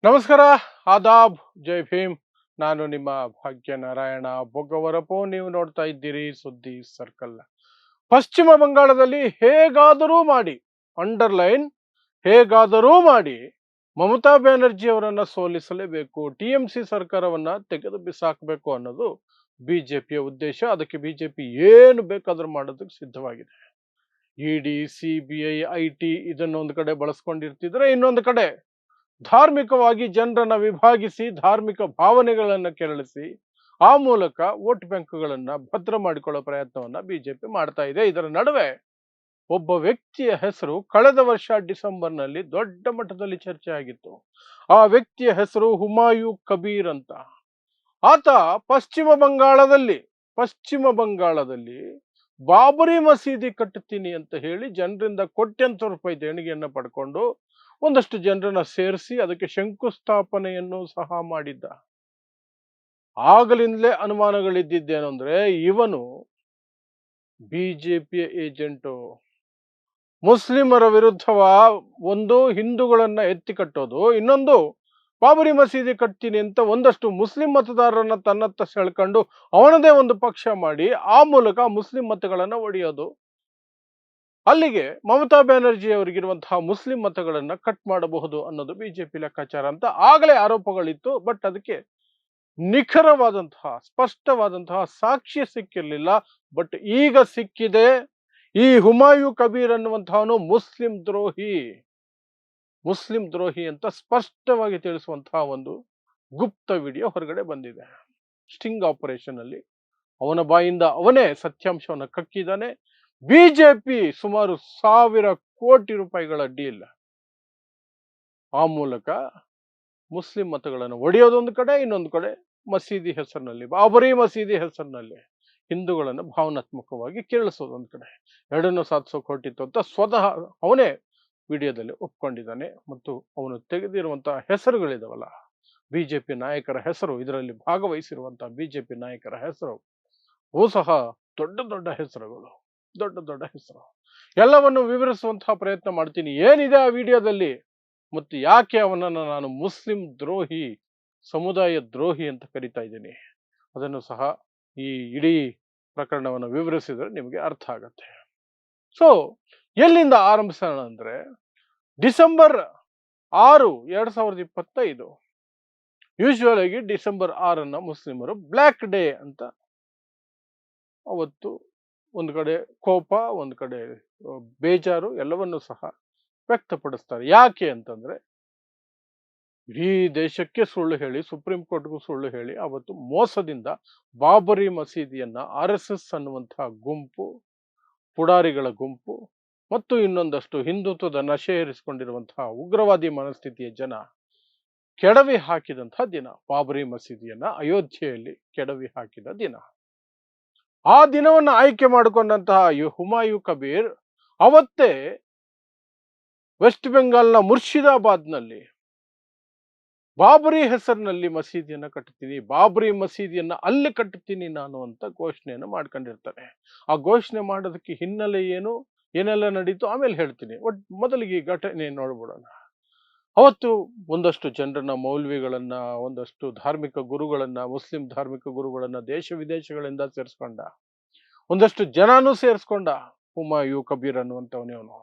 ನಮಸ್ಕಾರ, ಆದಾಬ್, ಜೈ ಭೀಮ್. ನಾನು ನಿಮ್ಮ ಭಾಗ್ಯನಾರಾಯಣ ಬೊಗ್ಗವರಪು. ನೀವು ನೋಡ್ತಾ ಇದ್ದೀರಿ ಸುದ್ದಿ ಸರ್ಕಲ್. ಪಶ್ಚಿಮ ಬಂಗಾಳದಲ್ಲಿ ಹೇಗಾದರೂ ಮಾಡಿ, ಅಂಡರ್ಲೈನ್, ಹೇಗಾದರೂ ಮಾಡಿ ಮಮತಾ ಬ್ಯಾನರ್ಜಿ ಅವರನ್ನ ಸೋಲಿಸಲೇಬೇಕು, ಟಿಎಂಸಿ ಸರ್ಕಾರವನ್ನ ತೆಗೆದು ಬಿಸಾಕಬೇಕು ಅನ್ನೋದು ಬಿಜೆಪಿಯ ಉದ್ದೇಶ. ಅದಕ್ಕೆ ಬಿಜೆಪಿ ಏನು ಬೇಕಾದ್ರೂ ಮಾಡೋದಕ್ಕೆ ಸಿದ್ಧವಾಗಿದೆ. ಇಡಿ, ಸಿಬಿಐ, ಐಟಿ ಇದನ್ನೊಂದು ಕಡೆ ಬಳಸ್ಕೊಂಡಿರ್ತಿದ್ರೆ, ಇನ್ನೊಂದು ಕಡೆ ಧಾರ್ಮಿಕವಾಗಿ ಜನರನ್ನ ವಿಭಾಗಿಸಿ, ಧಾರ್ಮಿಕ ಭಾವನೆಗಳನ್ನ ಕೆರಳಿಸಿ, ಆ ಮೂಲಕ ವೋಟ್ ಬ್ಯಾಂಕ್ಗಳನ್ನ ಭದ್ರ ಮಾಡಿಕೊಳ್ಳೋ ಪ್ರಯತ್ನವನ್ನ ಬಿಜೆಪಿ ಮಾಡ್ತಾ ಇದೆ. ಇದರ ನಡುವೆ ಒಬ್ಬ ವ್ಯಕ್ತಿಯ ಹೆಸರು ಕಳೆದ ವರ್ಷ ಡಿಸೆಂಬರ್ನಲ್ಲಿ ದೊಡ್ಡ ಮಟ್ಟದಲ್ಲಿ ಚರ್ಚೆ ಆಗಿತ್ತು. ಆ ವ್ಯಕ್ತಿಯ ಹೆಸರು ಹುಮಾಯು ಕಬೀರ್ ಅಂತ. ಆತ ಪಶ್ಚಿಮ ಬಂಗಾಳದಲ್ಲಿ ಬಾಬರಿ ಮಸೀದಿ ಕಟ್ಟುತ್ತೀನಿ ಅಂತ ಹೇಳಿ ಜನರಿಂದ ಕೋಟ್ಯಂತರ ರೂಪಾಯಿ ದೇಣಿಗೆಯನ್ನ ಪಡ್ಕೊಂಡು ಒಂದಷ್ಟು ಜನರನ್ನ ಸೇರಿಸಿ ಅದಕ್ಕೆ ಶಂಕುಸ್ಥಾಪನೆಯನ್ನು ಸಹ ಮಾಡಿದ್ದ. ಆಗಲಿಂದಲೇ ಅನುಮಾನಗಳಿದ್ದೇನು ಅಂದ್ರೆ, ಇವನು ಬಿಜೆಪಿಯ ಏಜೆಂಟು. ಮುಸ್ಲಿಮರ ವಿರುದ್ಧವ ಒಂದು ಹಿಂದೂಗಳನ್ನ ಎತ್ತಿ ಕಟ್ಟೋದು, ಇನ್ನೊಂದು ಬಾಬರಿ ಮಸೀದಿ ಕಟ್ತೀನಿ ಅಂತ ಒಂದಷ್ಟು ಮುಸ್ಲಿಂ ಮತದಾರರನ್ನ ತನ್ನತ್ತ ಸೆಳ್ಕೊಂಡು ಅವನದೇ ಒಂದು ಪಕ್ಷ ಮಾಡಿ ಆ ಮೂಲಕ ಮುಸ್ಲಿಂ ಮತಗಳನ್ನ ಒಡೆಯೋದು. ಅಲ್ಲಿಗೆ ಮಮತಾ ಬ್ಯಾನರ್ಜಿ ಅವರಿಗಿರುವಂತಹ ಮುಸ್ಲಿಂ ಮತಗಳನ್ನ ಕಟ್ ಮಾಡಬಹುದು ಅನ್ನೋದು ಬಿಜೆಪಿ ಲೆಕ್ಕಾಚಾರ ಅಂತ ಆಗಲೇ ಆರೋಪಗಳಿತ್ತು. ಬಟ್ ಅದಕ್ಕೆ ನಿಖರವಾದಂತಹ ಸ್ಪಷ್ಟವಾದಂತಹ ಸಾಕ್ಷ್ಯ ಸಿಕ್ಕಿರಲಿಲ್ಲ. ಬಟ್ ಈಗ ಸಿಕ್ಕಿದೆ. ಈ ಹುಮಾಯು ಕಬೀರ್ ಅನ್ನುವಂತಹವನು ಮುಸ್ಲಿಂ ದ್ರೋಹಿ ಅಂತ ಸ್ಪಷ್ಟವಾಗಿ ತಿಳಿಸುವಂತಹ ಒಂದು ಗುಪ್ತ ವಿಡಿಯೋ ಹೊರಗಡೆ ಬಂದಿದೆ. ಸ್ಟಿಂಗ್ ಆಪರೇಷನ್ ಅಲ್ಲಿ ಅವನ ಬಾಯಿಂದ ಅವನೇ ಸತ್ಯಾಂಶವನ್ನು ಕಕ್ಕಿದ್ದಾನೆ. ಬಿಜೆಪಿ ಸುಮಾರು 1,000 ಕೋಟಿ ರೂಪಾಯಿಗಳ ಡೀಲ್, ಆ ಮೂಲಕ ಮುಸ್ಲಿಂ ಮತಗಳನ್ನು ಒಡೆಯೋದೊಂದು ಕಡೆ, ಇನ್ನೊಂದು ಕಡೆ ಮಸೀದಿ ಹೆಸರಿನಲ್ಲಿ, ಬಾಬರಿ ಮಸೀದಿ ಹೆಸರಿನಲ್ಲಿ ಹಿಂದೂಗಳನ್ನು ಭಾವನಾತ್ಮಕವಾಗಿ ಕೇಳಿಸೋದೊಂದು ಕಡೆ, ಎರಡನ್ನು ಸಾಧಿಸೋಕೆ ಹೊರಟಿತ್ತು ಅಂತ ಸ್ವತಃ ಅವನೇ ವಿಡಿಯೋದಲ್ಲಿ ಒಪ್ಕೊಂಡಿದ್ದಾನೆ. ಮತ್ತು ಅವನು ತೆಗೆದಿರುವಂತಹ ಹೆಸರುಗಳಿದಾವಲ್ಲ, ಬಿಜೆಪಿ ನಾಯಕರ ಹೆಸರು, ಇದರಲ್ಲಿ ಭಾಗವಹಿಸಿರುವಂತಹ ಬಿಜೆಪಿ ನಾಯಕರ ಹೆಸರು ಅವು ಸಹ ದೊಡ್ಡ ದೊಡ್ಡ ಹೆಸರುಗಳು. ಎಲ್ಲವನ್ನು ವಿವರಿಸುವಂತಹ ಪ್ರಯತ್ನ ಮಾಡ್ತೀನಿ. ಏನಿದೆ ಆ ವಿಡಿಯೋದಲ್ಲಿ ಮತ್ತು ಯಾಕೆ ಅವನನ್ನು ನಾನು ಮುಸ್ಲಿಂ ದ್ರೋಹಿ, ಸಮುದಾಯ ದ್ರೋಹಿ ಅಂತ ಕರಿತಾ ಇದ್ದೀನಿ, ಅದನ್ನು ಸಹ ಈ ಇಡೀ ಪ್ರಕರಣವನ್ನು ವಿವರಿಸಿದ್ರೆ ನಿಮಗೆ ಅರ್ಥ ಆಗತ್ತೆ. ಸೊ ಎಲ್ಲಿಂದ ಆರಂಭಿಸೋಣ ಅಂದ್ರೆ, ಡಿಸೆಂಬರ್ 6, 2025. ಯೂಶುವಲ್ ಆಗಿ ಡಿಸೆಂಬರ್ 6 ಮುಸ್ಲಿಮರು ಬ್ಲ್ಯಾಕ್ ಡೇ ಅಂತ, ಅವತ್ತು ಒಂದು ಕಡೆ ಕೋಪ, ಒಂದು ಕಡೆ ಬೇಜಾರು ಎಲ್ಲವನ್ನೂ ಸಹ ವ್ಯಕ್ತಪಡಿಸ್ತಾರೆ. ಯಾಕೆ ಅಂತಂದ್ರೆ, ಇಡೀ ದೇಶಕ್ಕೆ ಸುಳ್ಳು ಹೇಳಿ, ಸುಪ್ರೀಂ ಕೋರ್ಟ್ಗೂ ಸುಳ್ಳು ಹೇಳಿ, ಅವತ್ತು ಮೋಸದಿಂದ ಬಾಬರಿ ಮಸೀದಿಯನ್ನ RSS ಅನ್ನುವಂತಹ ಗುಂಪು, ಪುಡಾರಿಗಳ ಗುಂಪು ಮತ್ತು ಇನ್ನೊಂದಷ್ಟು ಹಿಂದುತ್ವದ ನಶೆ ಏರಿಸಿಕೊಂಡಿರುವಂತಹ ಉಗ್ರವಾದಿ ಮನಸ್ಥಿತಿಯ ಜನ ಕೆಡವಿ ಹಾಕಿದಂತಹ ದಿನ. ಬಾಬರಿ ಮಸೀದಿಯನ್ನ ಅಯೋಧ್ಯೆಯಲ್ಲಿ ಕೆಡವಿ ಹಾಕಿದ ದಿನ. ಆ ದಿನವನ್ನು ಆಯ್ಕೆ ಮಾಡಿಕೊಂಡಂತಹ ಹುಮಾಯು ಕಬೀರ್ ಅವತ್ತೇ ವೆಸ್ಟ್ ಬೆಂಗಾಲ್ನ ಮುರ್ಷಿದಾಬಾದ್ನಲ್ಲಿ ಬಾಬರಿ ಹೆಸರಿನಲ್ಲಿ ಮಸೀದಿಯನ್ನ ಕಟ್ಟುತ್ತೀನಿ, ಬಾಬರಿ ಮಸೀದಿಯನ್ನ ಅಲ್ಲಿ ಕಟ್ಟುತ್ತೀನಿ ನಾನು ಅಂತ ಘೋಷಣೆಯನ್ನು ಮಾಡ್ಕೊಂಡಿರ್ತಾರೆ. ಆ ಘೋಷಣೆ ಮಾಡೋದಕ್ಕೆ ಹಿನ್ನೆಲೆ ಏನು, ಏನೆಲ್ಲ ನಡೀತು ಆಮೇಲೆ ಹೇಳ್ತೀನಿ. ಮೊದಲಿಗೆ ಈ ಘಟನೆ ನೋಡ್ಬಿಡೋಣ. ಅವತ್ತು ಒಂದಷ್ಟು ಜನರನ್ನ, ಮೌಲ್ವಿಗಳನ್ನ, ಒಂದಷ್ಟು ಧಾರ್ಮಿಕ ಗುರುಗಳನ್ನ, ಮುಸ್ಲಿಂ ಧಾರ್ಮಿಕ ಗುರುಗಳನ್ನ ದೇಶ ವಿದೇಶಗಳಿಂದ ಸೇರಿಸ್ಕೊಂಡ, ಒಂದಷ್ಟು ಜನನೂ ಸೇರಿಸ್ಕೊಂಡ ಹುಮಾಯು ಕಬೀರ್ ಅನ್ನುವಂಥವನು.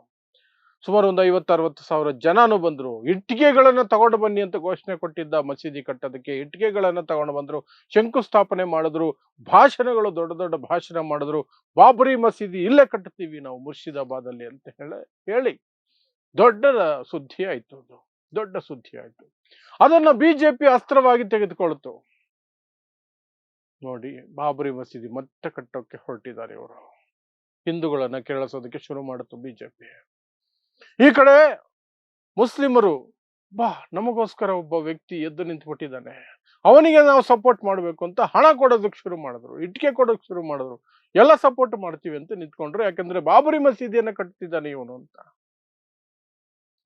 ಸುಮಾರು ಒಂದು 50-60 ಸಾವಿರ ಜನನು ಬಂದ್ರು. ಇಟ್ಟಿಗೆಗಳನ್ನ ತಗೊಂಡು ಬನ್ನಿ ಅಂತ ಘೋಷಣೆ ಕೊಟ್ಟಿದ್ದ ಮಸೀದಿ ಕಟ್ಟೋದಕ್ಕೆ. ಇಟ್ಟಿಗೆಗಳನ್ನ ತಗೊಂಡು ಬಂದ್ರು, ಶಂಕುಸ್ಥಾಪನೆ ಮಾಡಿದ್ರು, ಭಾಷಣಗಳು, ದೊಡ್ಡ ದೊಡ್ಡ ಭಾಷಣ ಮಾಡಿದ್ರು. ಬಾಬರಿ ಮಸೀದಿ ಇಲ್ಲೇ ಕಟ್ಟುತ್ತೀವಿ ನಾವು ಮುರ್ಷಿದಾಬಾದ್ ಅಲ್ಲಿ ಅಂತ ಹೇಳಿ ದೊಡ್ಡ ಸುದ್ದಿ ಆಯ್ತು. ದೊಡ್ಡ ಸುದ್ದಿ ಆಯ್ತು. ಅದನ್ನ ಬಿಜೆಪಿ ಅಸ್ತ್ರವಾಗಿ ತೆಗೆದುಕೊಳ್ತು. ನೋಡಿ, ಬಾಬರಿ ಮಸೀದಿ ಮತ್ತೆ ಕಟ್ಟೋಕೆ ಹೊರಟಿದ್ದಾರೆ ಇವರು. ಹಿಂದೂಗಳನ್ನ ಕೇಳಿಸೋದಕ್ಕೆ ಶುರು ಮಾಡಿತು ಬಿಜೆಪಿ. ಈ ಕಡೆ ಮುಸ್ಲಿಮರು, ನಮಗೋಸ್ಕರ ಒಬ್ಬ ವ್ಯಕ್ತಿ ಎದ್ದು ನಿಂತುಬಿಟ್ಟಿದ್ದಾನೆ, ಅವನಿಗೆ ನಾವು ಸಪೋರ್ಟ್ ಮಾಡಬೇಕು ಅಂತ ಹಣ ಕೊಡೋದಕ್ಕೆ ಶುರು ಮಾಡಿದ್ರು, ಇಟ್ಟಿಗೆ ಕೊಡೋಕೆ ಶುರು ಮಾಡಿದ್ರು. ಎಲ್ಲ ಸಪೋರ್ಟ್ ಮಾಡ್ತೀವಿ ಅಂತ ನಿಂತ್ಕೊಂಡ್ರು. ಯಾಕಂದ್ರೆ ಬಾಬರಿ ಮಸೀದಿಯನ್ನ ಕಟ್ತಿದ್ದಾನೆ ಇವನು ಅಂತ.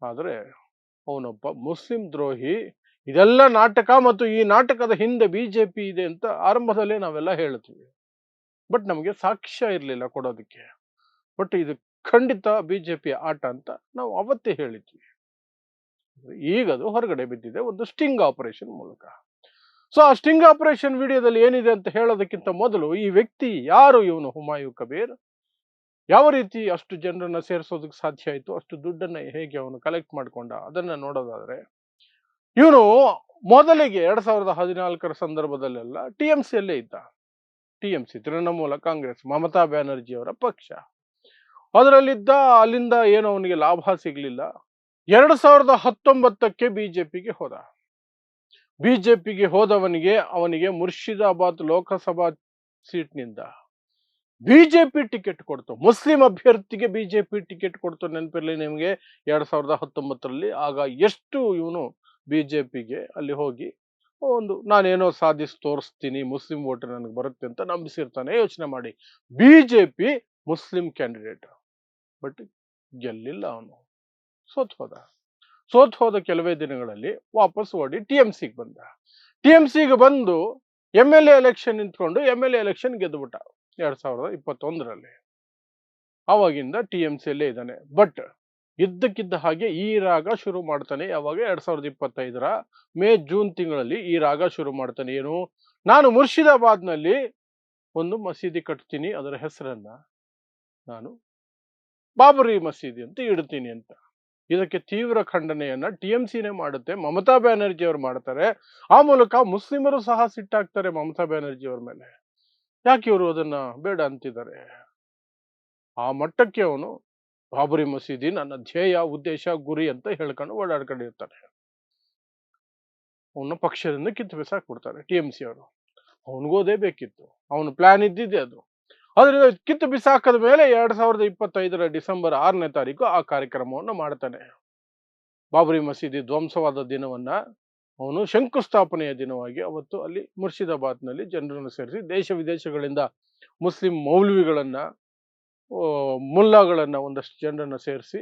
ಆದ್ರೆ ಅವನೊಬ್ಬ ಮುಸ್ಲಿಂ ದ್ರೋಹಿ. ಇದೆಲ್ಲ ನಾಟಕ, ಮತ್ತು ಈ ನಾಟಕದ ಹಿಂದೆ ಬಿಜೆಪಿ ಇದೆ ಅಂತ ಆರಂಭದಲ್ಲೇ ನಾವೆಲ್ಲ ಹೇಳ್ತೀವಿ. ಬಟ್ ನಮಗೆ ಸಾಕ್ಷ್ಯ ಇರಲಿಲ್ಲ ಕೊಡೋದಕ್ಕೆ. ಬಟ್ ಇದು ಖಂಡಿತ ಬಿಜೆಪಿ ಆಟ ಅಂತ ನಾವು ಅವತ್ತೇ ಹೇಳಿದ್ವಿ. ಈಗ ಅದು ಹೊರಗಡೆ ಬಿದ್ದಿದೆ ಒಂದು ಸ್ಟಿಂಗ್ ಆಪರೇಷನ್ ಮೂಲಕ. ಸೊ ಆ ಸ್ಟಿಂಗ್ ಆಪರೇಷನ್ ವಿಡಿಯೋದಲ್ಲಿ ಏನಿದೆ ಅಂತ ಹೇಳೋದಕ್ಕಿಂತ ಮೊದಲು ಈ ವ್ಯಕ್ತಿ ಯಾರು, ಇವನು ಹುಮಾಯೂಂ ಕಬೀರ್, ಯಾವ ರೀತಿ ಅಷ್ಟು ಜನರನ್ನ ಸೇರಿಸೋದಕ್ಕೆ ಸಾಧ್ಯ ಆಯಿತು, ಅಷ್ಟು ದುಡ್ಡನ್ನ ಹೇಗೆ ಅವನು ಕಲೆಕ್ಟ್ ಮಾಡ್ಕೊಂಡ, ಅದನ್ನ ನೋಡೋದಾದ್ರೆ ಇವನು ಮೊದಲಿಗೆ 2014 ಸಂದರ್ಭದಲ್ಲೆಲ್ಲ TMCಯಲ್ಲೇ ಇದ್ದ. TMC ತೃಣಮೂಲ ಕಾಂಗ್ರೆಸ್, ಮಮತಾ ಬ್ಯಾನರ್ಜಿ ಅವರ ಪಕ್ಷ. ಅದರಲ್ಲಿದ್ದ. ಅಲ್ಲಿಂದ ಏನು ಅವನಿಗೆ ಲಾಭ ಸಿಗ್ಲಿಲ್ಲ. 2019ಕ್ಕೆ ಬಿಜೆಪಿಗೆ ಹೋದ. ಬಿಜೆಪಿಗೆ ಅವನಿಗೆ ಮುರ್ಷಿದಾಬಾದ್ ಲೋಕಸಭಾ ಸೀಟ್ನಿಂದ ಬಿಜೆಪಿ ಟಿಕೆಟ್ ಕೊಡ್ತು. ಮುಸ್ಲಿಂ ಅಭ್ಯರ್ಥಿಗೆ ಬಿಜೆಪಿ ಟಿಕೆಟ್ ಕೊಡ್ತು. ನೆನಪಿರಲಿ ನಿಮಗೆ 2019ರಲ್ಲಿ. ಆಗ ಎಷ್ಟು ಇವನು ಬಿಜೆಪಿಗೆ ಅಲ್ಲಿ ಹೋಗಿ ನಾನೇನೋ ತೋರಿಸ್ತೀನಿ, ಮುಸ್ಲಿಂ ವೋಟ್ ನನಗೆ ಬರುತ್ತೆ ಅಂತ ನಂಬಿಸಿರ್ತಾನೆ. ಯೋಚನೆ ಮಾಡಿ, ಬಿಜೆಪಿ ಮುಸ್ಲಿಂ ಕ್ಯಾಂಡಿಡೇಟ್, ಬಟ್ ಗೆಲ್ಲಿಲ್ಲ. ಅವನು ಸೋತ್ ಹೋದ ಕೆಲವೇ ದಿನಗಳಲ್ಲಿ ವಾಪಸ್ ಓಡಿ TMCಗೆ ಬಂದ. TMCಗೆ ಬಂದು MLA ಎಲೆಕ್ಷನ್ ನಿಂತ್ಕೊಂಡು MLA ಎಲೆಕ್ಷನ್ ಗೆದ್ದುಬಿಟ್ಟ 2021ರಲ್ಲಿ. ಆವಾಗಿಂದ TMCಯಲ್ಲೇ ಇದ್ದಾನೆ. ಬಟ್ ಇದ್ದಕ್ಕಿದ್ದ ಹಾಗೆ ಈ ರಾಗ ಶುರು ಮಾಡ್ತಾನೆ. ಯಾವಾಗ 2025ರ ಜೂನ್ ತಿಂಗಳಲ್ಲಿ ಈ ರಾಗ ಶುರು ಮಾಡ್ತಾನೆ. ಏನು, ನಾನು ಮುರ್ಷಿದಾಬಾದ್ನಲ್ಲಿ ಒಂದು ಮಸೀದಿ ಕಟ್ತೀನಿ, ಅದರ ಹೆಸರನ್ನ ನಾನು ಬಾಬರಿ ಮಸೀದಿ ಅಂತ ಇಡ್ತೀನಿ ಅಂತ. ಇದಕ್ಕೆ ತೀವ್ರ ಖಂಡನೆಯನ್ನ TMCನೇ ಮಾಡುತ್ತೆ, ಮಮತಾ ಬ್ಯಾನರ್ಜಿ ಅವರು ಮಾಡ್ತಾರೆ. ಆ ಮೂಲಕ ಮುಸ್ಲಿಮರು ಸಹ ಸಿಟ್ಟಾಗ್ತಾರೆ ಮಮತಾ ಬ್ಯಾನರ್ಜಿ ಅವ್ರ ಮೇಲೆ. ಯಾಕೆ ಇವರು ಅದನ್ನ ಬೇಡ ಅಂತಿದ್ದಾರೆ? ಆ ಮಟ್ಟಕ್ಕೆ ಅವನು ಬಾಬರಿ ಮಸೀದಿ ನನ್ನ ಧ್ಯೇಯ, ಉದ್ದೇಶ, ಗುರಿ ಅಂತ ಹೇಳ್ಕೊಂಡು ಓಡಾಡ್ಕೊಂಡಿರ್ತಾನೆ. ಅವನ ಪಕ್ಷದಿಂದ ಕಿತ್ತು ಬಿಸಾಕ್ಬಿಡ್ತಾರೆ TMC ಅವರು. ಅವನಿಗೋದೇ ಬೇಕಿತ್ತು, ಅವನ ಪ್ಲಾನ್ ಇದ್ದಿದ್ದೆ ಅದು. ಅದರಿಂದ ಕಿತ್ತು ಬಿಸಾಕದ ಮೇಲೆ 2025ರ ಡಿಸೆಂಬರ್ 6ನೇ ತಾರೀಕು ಆ ಕಾರ್ಯಕ್ರಮವನ್ನು ಮಾಡ್ತಾನೆ. ಬಾಬರಿ ಮಸೀದಿ ಧ್ವಂಸವಾದ ದಿನವನ್ನ ಅವನು ಶಂಕುಸ್ಥಾಪನೆಯ ದಿನವಾಗಿ ಅವತ್ತು ಅಲ್ಲಿ ಮುರ್ಷಿದಾಬಾದ್ನಲ್ಲಿ ಜನರನ್ನು ಸೇರಿಸಿ, ದೇಶ ವಿದೇಶಗಳಿಂದ ಮುಸ್ಲಿಂ ಮೌಲ್ವಿಗಳನ್ನ, ಮುಲ್ಲಾಗಳನ್ನ, ಒಂದಷ್ಟು ಜನರನ್ನ ಸೇರಿಸಿ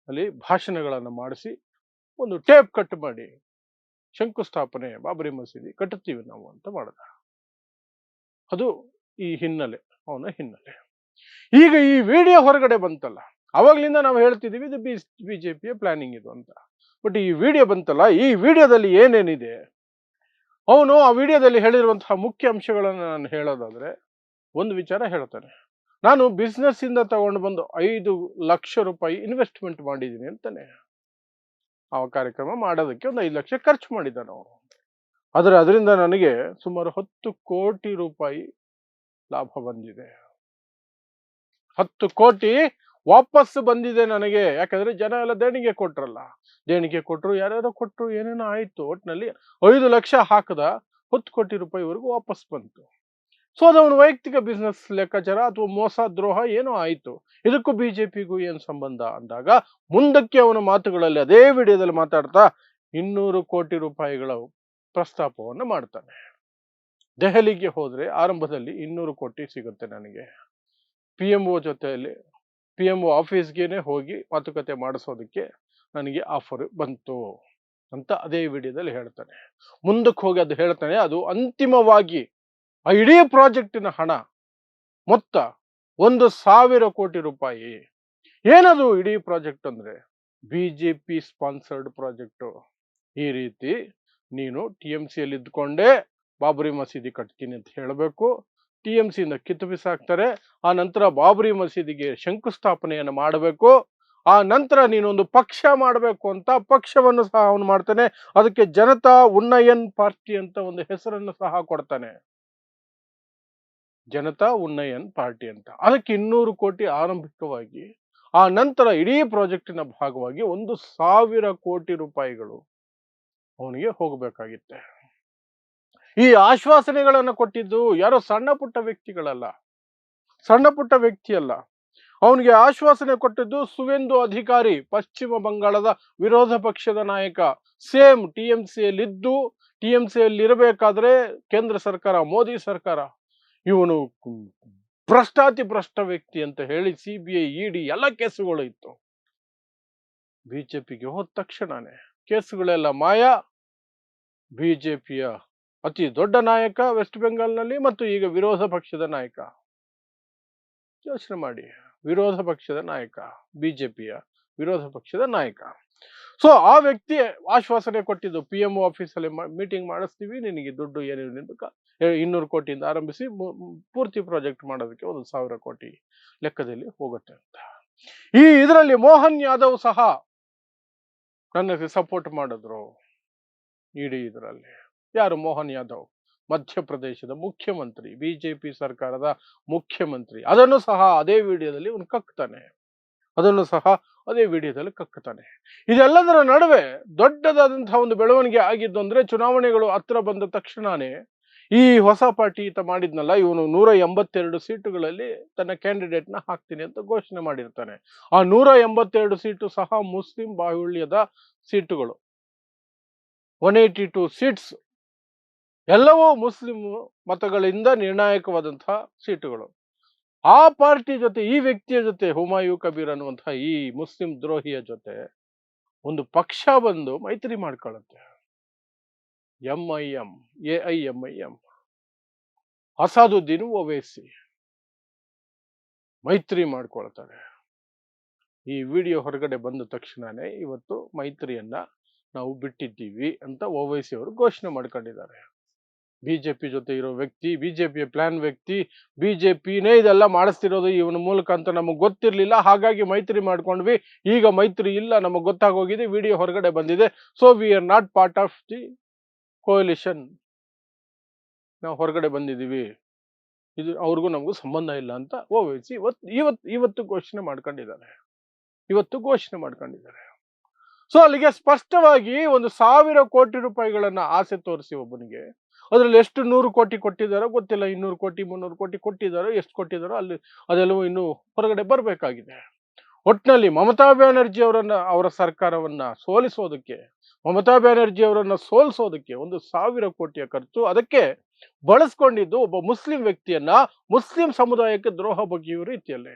ಅಲ್ಲಿ ಭಾಷಣಗಳನ್ನ ಮಾಡಿಸಿ ಒಂದು ಟೇಪ್ ಕಟ್ ಮಾಡಿ ಶಂಕುಸ್ಥಾಪನೆ ಬಾಬರಿ ಮಸೀದಿ ಕಟ್ಟುತ್ತೀವಿ ನಾವು ಅಂತ ಮಾಡಿದ. ಅದು ಈ ಹಿನ್ನೆಲೆ, ಅವನ ಹಿನ್ನೆಲೆ. ಈಗ ಈ ವಿಡಿಯೋ ಹೊರಗಡೆ ಬಂತಲ್ಲ, ಅವಾಗ್ಲಿಂದ ನಾವು ಹೇಳ್ತಿದೀವಿ ಇದು ಬಿಜೆಪಿಯ ಪ್ಲಾನಿಂಗ್ ಇದು ಅಂತ. ಬಟ್ ಈ ವಿಡಿಯೋ ಬಂತಲ್ಲ, ಈ ವಿಡಿಯೋದಲ್ಲಿ ಏನೇನಿದೆ, ಅವನು ಆ ವಿಡಿಯೋದಲ್ಲಿ ಹೇಳಿರುವಂತಹ ಮುಖ್ಯ ಅಂಶಗಳನ್ನು ನಾನು ಹೇಳೋದಾದ್ರೆ ಒಂದು ವಿಚಾರ ಹೇಳ್ತಾನೆ. ನಾನು ಬಿಸ್ನೆಸ್ ಇಂದ ತಗೊಂಡು ಬಂದು 5 ಲಕ್ಷ ರೂಪಾಯಿ ಇನ್ವೆಸ್ಟ್ಮೆಂಟ್ ಮಾಡಿದ್ದೀನಿ ಅಂತಾನೆ. ಆ ಕಾರ್ಯಕ್ರಮ ಮಾಡೋದಕ್ಕೆ ಒಂದು 5 ಲಕ್ಷ ಖರ್ಚು ಮಾಡಿದ್ದಾನೆ ಅವನು. ಅದರಿಂದ ನನಗೆ ಸುಮಾರು 10 ಕೋಟಿ ರೂಪಾಯಿ ಲಾಭ ಬಂದಿದೆ. 10 ಕೋಟಿ ವಾಪಸ್ ಬಂದಿದೆ ನನಗೆ. ಯಾಕಂದ್ರೆ ಜನ ಎಲ್ಲ ದೇಣಿಗೆ ಕೊಟ್ರಲ್ಲ, ದೇಣಿಗೆ ಕೊಟ್ರು, ಯಾರ್ಯಾರೋ ಕೊಟ್ರು, ಏನೇನೋ ಆಯ್ತು. ಒಟ್ಟಿನಲ್ಲಿ 5 ಲಕ್ಷ ಹಾಕದ 10 ಕೋಟಿ ರೂಪಾಯಿವರೆಗೂ ವಾಪಸ್ ಬಂತು. ಸೊ ಅದವನು ವೈಯಕ್ತಿಕ ಬಿಸ್ನೆಸ್ ಲೆಕ್ಕಾಚಾರ ಅಥವಾ ಮೋಸ ದ್ರೋಹ ಏನೋ ಆಯ್ತು. ಇದಕ್ಕೂ ಬಿಜೆಪಿಗೂ ಏನು ಸಂಬಂಧ ಅಂದಾಗ ಮುಂದಕ್ಕೆ ಅವನ ಮಾತುಗಳಲ್ಲಿ ಅದೇ ವಿಡಿಯೋದಲ್ಲಿ ಮಾತಾಡ್ತಾ 200 ಕೋಟಿ ರೂಪಾಯಿಗಳ ಪ್ರಸ್ತಾಪವನ್ನು ಮಾಡ್ತಾನೆ. ದೆಹಲಿಗೆ ಹೋದ್ರೆ ಆರಂಭದಲ್ಲಿ 200 ಕೋಟಿ ಸಿಗುತ್ತೆ ನನಗೆ, PMO ಜೊತೆಯಲ್ಲಿ PMO ಆಫೀಸ್ಗೆನೆ ಹೋಗಿ ಮಾತುಕತೆ ಮಾಡಿಸೋದಕ್ಕೆ ನನಗೆ ಆಫರ್ ಬಂತು ಅಂತ ಅದೇ ವಿಡಿಯೋದಲ್ಲಿ ಹೇಳ್ತಾನೆ. ಮುಂದಕ್ಕೆ ಹೋಗಿ ಅದು ಹೇಳ್ತಾನೆ, ಅದು ಅಂತಿಮವಾಗಿ ಆ ಇಡೀ ಪ್ರಾಜೆಕ್ಟಿನ ಹಣ ಮೊತ್ತ 1,000 ಕೋಟಿ ರೂಪಾಯಿ. ಏನದು ಇಡೀ ಪ್ರಾಜೆಕ್ಟ್ ಅಂದ್ರೆ ಬಿಜೆಪಿ ಸ್ಪಾನ್ಸರ್ಡ್ ಪ್ರಾಜೆಕ್ಟ್. ಈ ರೀತಿ ನೀನು TMCಯಲ್ಲಿ ಇದ್ಕೊಂಡೇ ಬಾಬರಿ ಮಸೀದಿ ಕಟ್ತೀನಿ ಅಂತ ಹೇಳಬೇಕು. TMCಯಿಂದ ಕಿತ್ತು ಬಿಸಾಕ್ತಾರೆ. ಆ ನಂತರ ಬಾಬರಿ ಮಸೀದಿಗೆ ಶಂಕುಸ್ಥಾಪನೆಯನ್ನು ಮಾಡಬೇಕು. ಆ ನಂತರ ನೀನೊಂದು ಪಕ್ಷ ಮಾಡಬೇಕು ಅಂತ ಪಕ್ಷವನ್ನು ಸಹ ಅವನು ಮಾಡ್ತಾನೆ. ಅದಕ್ಕೆ ಜನತಾ ಉನ್ನಯನ್ ಪಾರ್ಟಿ ಅಂತ ಒಂದು ಹೆಸರನ್ನು ಸಹ ಕೊಡ್ತಾನೆ, ಜನತಾ ಉನ್ನಯನ್ ಪಾರ್ಟಿ ಅಂತ. ಅದಕ್ಕೆ 200 ಕೋಟಿ ಆರಂಭಿಕವಾಗಿ, ಆ ನಂತರ ಇಡೀ ಪ್ರಾಜೆಕ್ಟಿನ ಭಾಗವಾಗಿ 1,000 ಕೋಟಿ ರೂಪಾಯಿಗಳು ಅವನಿಗೆ ಹೋಗಬೇಕಾಗಿತ್ತೆ. ಈ ಆಶ್ವಾಸನೆಗಳನ್ನು ಕೊಟ್ಟಿದ್ದು ಯಾರೋ ಸಣ್ಣ ಪುಟ್ಟ ವ್ಯಕ್ತಿಯಲ್ಲ. ಅವನಿಗೆ ಆಶ್ವಾಸನೆ ಕೊಟ್ಟಿದ್ದು ಸುವೇಂದು ಅಧಿಕಾರಿ, ಪಶ್ಚಿಮ ಬಂಗಾಳದ ವಿರೋಧ ಪಕ್ಷದ ನಾಯಕ. ಸೇಮ್ TMCಯಲ್ಲಿದ್ದು, TMCಯಲ್ಲಿರಬೇಕಾದ್ರೆ ಕೇಂದ್ರ ಸರ್ಕಾರ, ಮೋದಿ ಸರ್ಕಾರ ಇವನು ಭ್ರಷ್ಟ ವ್ಯಕ್ತಿ ಅಂತ ಹೇಳಿ CBI, ED ಎಲ್ಲ ಕೇಸುಗಳು ಇತ್ತು. ಬಿಜೆಪಿಗೆ ಹೋದ ತಕ್ಷಣನೇ ಕೇಸುಗಳೆಲ್ಲ ಮಾಯ. ಬಿಜೆಪಿಯ ಅತಿ ದೊಡ್ಡ ನಾಯಕ ವೆಸ್ಟ್ ಬೆಂಗಾಲ್ನಲ್ಲಿ, ಮತ್ತು ಈಗ ವಿರೋಧ ಪಕ್ಷದ ನಾಯಕ. ಯೋಚನೆ ಮಾಡಿ, ವಿರೋಧ ಪಕ್ಷದ ನಾಯಕ, ಬಿಜೆಪಿಯ ವಿರೋಧ ಪಕ್ಷದ ನಾಯಕ. ಸೊ ಆ ವ್ಯಕ್ತಿ ಆಶ್ವಾಸನೆ ಕೊಟ್ಟಿದ್ದು PMO ಆಫೀಸಲ್ಲಿ ಮೀಟಿಂಗ್ ಮಾಡಿಸ್ತೀವಿ, ನಿನಗೆ ದುಡ್ಡು ಏನೇನು 200 ಕೋಟಿಯಿಂದ ಆರಂಭಿಸಿ ಪೂರ್ತಿ ಪ್ರಾಜೆಕ್ಟ್ ಮಾಡೋದಕ್ಕೆ 1,000 ಕೋಟಿ ಲೆಕ್ಕದಲ್ಲಿ ಹೋಗುತ್ತೆ ಅಂತ. ಈ ಇದರಲ್ಲಿ ಮೋಹನ್ ಯಾದವ್ ಸಹ ನನಗೆ ಸಪೋರ್ಟ್ ಮಾಡಿದ್ರು ಇಡೀ ಇದರಲ್ಲಿ. ಯಾರು? ಮೋಹನ್ ಯಾದವ್, ಮಧ್ಯಪ್ರದೇಶದ ಮುಖ್ಯಮಂತ್ರಿ, BJP ಸರ್ಕಾರದ ಮುಖ್ಯಮಂತ್ರಿ. ಅದನ್ನು ಸಹ ಅದೇ ವಿಡಿಯೋದಲ್ಲಿ ಅವನು ಕಕ್ತಾನೆ, ಇದೆಲ್ಲದರ ನಡುವೆ ದೊಡ್ಡದಾದಂತಹ ಒಂದು ಬೆಳವಣಿಗೆ ಆಗಿದ್ದು ಅಂದ್ರೆ, ಚುನಾವಣೆಗಳು ಹತ್ರ ಬಂದ ತಕ್ಷಣನೇ ಈ ಹೊಸ ಪಾರ್ಟಿ ಈತ ಮಾಡಿದ್ನಲ್ಲ, ಇವನು 182 ಸೀಟುಗಳಲ್ಲಿ ತನ್ನ ಕ್ಯಾಂಡಿಡೇಟ್ನ ಹಾಕ್ತೀನಿ ಅಂತ ಘೋಷಣೆ ಮಾಡಿರ್ತಾನೆ. ಆ 182 ಸೀಟು ಸಹ ಮುಸ್ಲಿಂ ಬಾಹುಳ್ಯದ ಸೀಟುಗಳು. 182 ಸೀಟ್ಸ್ ಎಲ್ಲವೂ ಮುಸ್ಲಿಂ ಮತಗಳಿಂದ ನಿರ್ಣಾಯಕವಾದಂತಹ ಸೀಟುಗಳು. ಆ ಪಾರ್ಟಿ ಜೊತೆ, ಈ ವ್ಯಕ್ತಿಯ ಜೊತೆ, ಹುಮಾಯೂನ್ ಕಬೀರ್ ಅನ್ನುವಂತಹ ಈ ಮುಸ್ಲಿಂ ದ್ರೋಹಿಯ ಜೊತೆ ಒಂದು ಪಕ್ಷ ಬಂದು ಮೈತ್ರಿ ಮಾಡ್ಕೊಳ್ಳುತ್ತೆ. MIM, AIMIM, ಅಸಾದುದ್ದೀನ್ ಓವೈಸಿ ಮೈತ್ರಿ ಮಾಡ್ಕೊಳ್ತಾರೆ. ಈ ವಿಡಿಯೋ ಹೊರಗಡೆ ಬಂದ ತಕ್ಷಣನೇ ಇವತ್ತು ಮೈತ್ರಿಯನ್ನ ನಾವು ಬಿಟ್ಟಿದ್ದೀವಿ ಅಂತ ಓವೈಸಿ ಅವರು ಘೋಷಣೆ ಮಾಡ್ಕೊಂಡಿದ್ದಾರೆ. BJP ಜೊತೆ ಇರೋ ವ್ಯಕ್ತಿ, BJPಯ ಪ್ಲಾನ್ ವ್ಯಕ್ತಿ, BJPನೇ ಇದೆಲ್ಲ ಮಾಡಿಸ್ತಿರೋದು ಇವನ ಮೂಲಕ ಅಂತ ನಮಗೆ ಗೊತ್ತಿರಲಿಲ್ಲ, ಹಾಗಾಗಿ ಮೈತ್ರಿ ಮಾಡ್ಕೊಂಡ್ವಿ. ಈಗ ಮೈತ್ರಿ ಇಲ್ಲ, ನಮಗೆ ಗೊತ್ತಾಗೋಗಿದೆ, ವಿಡಿಯೋ ಹೊರಗಡೆ ಬಂದಿದೆ. So we are not part of the coalition, ನಾವು ಹೊರಗಡೆ ಬಂದಿದ್ದೀವಿ, ಇದು ಅವ್ರಿಗೂ ನಮಗೂ ಸಂಬಂಧ ಇಲ್ಲ ಅಂತ ಓವೈಸಿ ಇವತ್ತು ಘೋಷಣೆ ಮಾಡ್ಕೊಂಡಿದ್ದಾರೆ. ಸೊ ಅಲ್ಲಿಗೆ ಸ್ಪಷ್ಟವಾಗಿ 1,000 ಕೋಟಿ ರೂಪಾಯಿಗಳನ್ನ ಆಸೆ ತೋರಿಸಿ ಒಬ್ಬನಿಗೆ, ಅದರಲ್ಲಿ ಎಷ್ಟು 100 ಕೋಟಿ ಕೊಟ್ಟಿದ್ದಾರೋ ಗೊತ್ತಿಲ್ಲ, 200 ಕೋಟಿ 300 ಕೋಟಿ ಕೊಟ್ಟಿದ್ದಾರೋ, ಎಷ್ಟು ಕೊಟ್ಟಿದ್ದಾರೋ ಅಲ್ಲಿ ಅದೆಲ್ಲವೂ ಇನ್ನೂ ಹೊರಗಡೆ ಬರಬೇಕಾಗಿದೆ. ಒಟ್ಟಿನಲ್ಲಿ ಮಮತಾ ಬ್ಯಾನರ್ಜಿ ಅವರ ಸರ್ಕಾರವನ್ನ ಸೋಲಿಸೋದಕ್ಕೆ, ಮಮತಾ ಬ್ಯಾನರ್ಜಿ ಅವರನ್ನ ಸೋಲಿಸೋದಕ್ಕೆ 1,000 ಕೋಟಿಯ ಖರ್ಚು, ಅದಕ್ಕೆ ಬಳಸ್ಕೊಂಡಿದ್ದು ಒಬ್ಬ ಮುಸ್ಲಿಂ ವ್ಯಕ್ತಿಯನ್ನ ಮುಸ್ಲಿಂ ಸಮುದಾಯಕ್ಕೆ ದ್ರೋಹ ಬಗೆಯುವ ರೀತಿಯಲ್ಲಿ,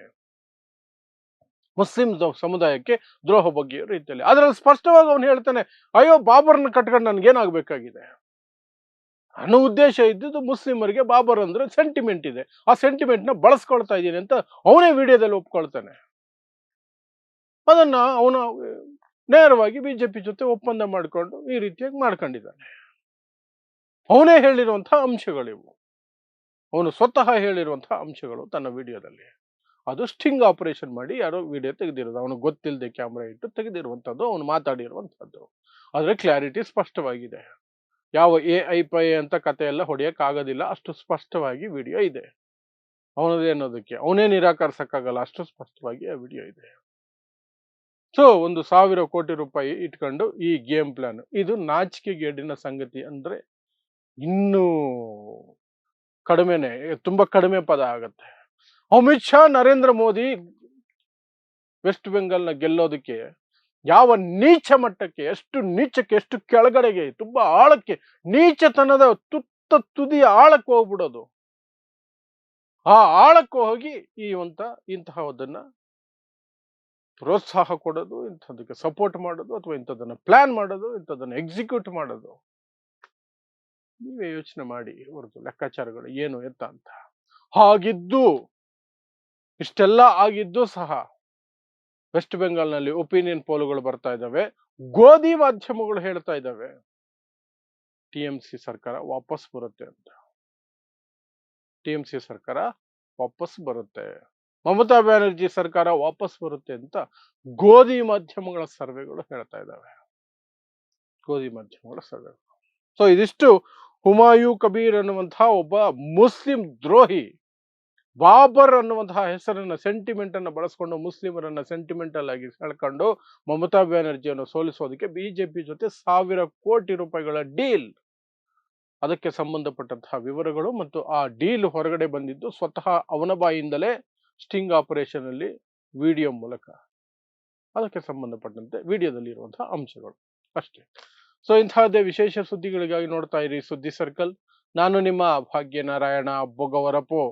ಅದರಲ್ಲಿ ಸ್ಪಷ್ಟವಾಗಿ ಅವನು ಹೇಳ್ತಾನೆ, ಅಯ್ಯೋ ಬಾಬರ್ನ ಕಟ್ಕೊಂಡು ನನ್ಗೇನಾಗಬೇಕಾಗಿದೆ, ನನ್ನ ಉದ್ದೇಶ ಇದ್ದಿದ್ದು ಮುಸ್ಲಿಮರಿಗೆ ಬಾಬರ್ ಅಂದ್ರೆ ಸೆಂಟಿಮೆಂಟ್ ಇದೆ, ಆ ಸೆಂಟಿಮೆಂಟ್ನ ಬಳಸ್ಕೊಳ್ತಾ ಇದ್ದೀನಿ ಅಂತ ಅವನೇ ವಿಡಿಯೋದಲ್ಲಿ ಒಪ್ಕೊಳ್ತಾನೆ. ಅದನ್ನ ಅವನು ನೇರವಾಗಿ BJP ಜೊತೆ ಒಪ್ಪಂದ ಮಾಡಿಕೊಂಡು ಈ ರೀತಿಯಾಗಿ ಮಾಡ್ಕೊಂಡಿದ್ದಾನೆ. ಅವನೇ ಹೇಳಿರುವಂತಹ ಅಂಶಗಳಿವು, ಅವನು ಸ್ವತಃ ಹೇಳಿರುವಂತಹ ಅಂಶಗಳು ತನ್ನ ವಿಡಿಯೋದಲ್ಲಿ. ಅದು ಸ್ಟಿಂಗ್ ಆಪರೇಷನ್ ಮಾಡಿ ಯಾರೋ ವಿಡಿಯೋ ತೆಗೆದಿರೋದು, ಅವನು ಗೊತ್ತಿಲ್ಲದೆ ಕ್ಯಾಮ್ರಾ ಇಟ್ಟು ತೆಗೆದಿರುವಂಥದ್ದು, ಅವನು ಮಾತಾಡಿರುವಂಥದ್ದು. ಆದರೆ ಕ್ಲಾರಿಟಿ ಸ್ಪಷ್ಟವಾಗಿದೆ. ಯಾವ AI ಅಂತ ಕತೆ ಎಲ್ಲ ಹೊಡೆಯೋಕ್ಕಾಗೋದಿಲ್ಲ, ಅಷ್ಟು ಸ್ಪಷ್ಟವಾಗಿ ವಿಡಿಯೋ ಇದೆ. ಅವನದೇ ಅನ್ನೋದಕ್ಕೆ ಅವನೇ ನಿರಾಕರಿಸಕ್ಕಾಗಲ್ಲ, ಅಷ್ಟು ಸ್ಪಷ್ಟವಾಗಿ ಆ ವಿಡಿಯೋ ಇದೆ. ಸೊ 1,000 ಕೋಟಿ ರೂಪಾಯಿ ಇಟ್ಕೊಂಡು ಈ ಗೇಮ್ ಪ್ಲಾನ್, ಇದು ನಾಚಿಕೆಗೇಡಿನ ಸಂಗತಿ. ಅಂದ್ರೆ ಇನ್ನೂ ಕಡಿಮೆನೆ, ತುಂಬಾ ಕಡಿಮೆ ಪದ ಆಗತ್ತೆ. ಅಮಿತ್ ಶಾ, ನರೇಂದ್ರ ಮೋದಿ ವೆಸ್ಟ್ ಬೆಂಗಾಲ್ನ ಗೆಲ್ಲೋದಕ್ಕೆ ಯಾವ ನೀಚ ಮಟ್ಟಕ್ಕೆ, ಎಷ್ಟು ಕೆಳಗಡೆಗೆ, ತುಂಬಾ ಆಳಕ್ಕೆ, ನೀಚತನದ ತುದಿಯ ಆಳಕ್ಕೆ ಹೋಗ್ಬಿಡೋದು. ಆ ಆಳಕ್ಕೆ ಹೋಗಿ ಇಂತಹದನ್ನ ಪ್ರೋತ್ಸಾಹ ಕೊಡೋದು, ಇಂಥದಕ್ಕೆ ಸಪೋರ್ಟ್ ಮಾಡೋದು, ಅಥವಾ ಇಂಥದನ್ನ ಪ್ಲಾನ್ ಮಾಡೋದು, ಇಂಥದನ್ನ ಎಕ್ಸಿಕ್ಯೂಟ್ ಮಾಡೋದು, ನೀವೇ ಯೋಚನೆ ಮಾಡಿ ಹೊರತು ಲೆಕ್ಕಾಚಾರಗಳು ಏನು ಎತ್ತ ಅಂತ. ಹಾಗಿದ್ದು ಇಷ್ಟೆಲ್ಲ ಆಗಿದ್ದು ಸಹ ವೆಸ್ಟ್ ಬೆಂಗಾಲ್ನಲ್ಲಿ ಒಪಿನಿಯನ್ ಪೋಲ್ಗಳು ಬರ್ತಾ ಇದ್ದಾವೆ, ಗೋಧಿ ಮಾಧ್ಯಮಗಳು ಹೇಳ್ತಾ ಇದ್ದಾವೆ TMC ಸರ್ಕಾರ ವಾಪಸ್ ಬರುತ್ತೆ ಅಂತ. TMC ಸರ್ಕಾರ ವಾಪಸ್ ಬರುತ್ತೆ, ಮಮತಾ ಬ್ಯಾನರ್ಜಿ ಸರ್ಕಾರ ವಾಪಸ್ ಬರುತ್ತೆ ಅಂತ ಗೋಧಿ ಮಾಧ್ಯಮಗಳ ಸರ್ವೆಗಳು ಹೇಳ್ತಾ ಇದ್ದಾವೆ. ಸೊ ಇದಿಷ್ಟು ಹುಮಾಯೂನ್ ಕಬೀರ್ ಅನ್ನುವಂತಹ ಒಬ್ಬ ಮುಸ್ಲಿಂ ದ್ರೋಹಿ, ಬಾಬರ್ ಅನ್ನುವಂತಹ ಹೆಸರನ್ನ, ಸೆಂಟಿಮೆಂಟ್ ಅನ್ನು ಬಳಸ್ಕೊಂಡು ಮುಸ್ಲಿಮರನ್ನ ಸೆಂಟಿಮೆಂಟಲ್ ಆಗಿ ಸೆಳ್ಕೊಂಡು ಮಮತಾ ಬ್ಯಾನರ್ಜಿಯನ್ನು ಸೋಲಿಸೋದಕ್ಕೆ BJP ಜೊತೆ 1,000 ಕೋಟಿ ರೂಪಾಯಿಗಳ ಡೀಲ್, ಅದಕ್ಕೆ ಸಂಬಂಧಪಟ್ಟಂತಹ ವಿವರಗಳು ಮತ್ತು ಆ ಡೀಲ್ ಹೊರಗಡೆ ಬಂದಿದ್ದು ಸ್ವತಃ ಅವನ ಬಾಯಿಂದಲೇ ಸ್ಟಿಂಗ್ ಆಪರೇಷನ್ ಅಲ್ಲಿ ವಿಡಿಯೋ ಮೂಲಕ, ಅದಕ್ಕೆ ಸಂಬಂಧಪಟ್ಟಂತೆ ವಿಡಿಯೋದಲ್ಲಿ ಇರುವಂತಹ ಅಂಶಗಳು ಅಷ್ಟೇ. ಸೊ ಇಂತಹದ್ದೇ ವಿಶೇಷ ಸುದ್ದಿಗಳಿಗಾಗಿ ನೋಡ್ತಾ ಇರಿ ಸುದ್ದಿ ಸರ್ಕಲ್. ನಾನು ನಿಮ್ಮ ಭಾಗ್ಯನಾರಾಯಣ ಬೊಗವರಪು.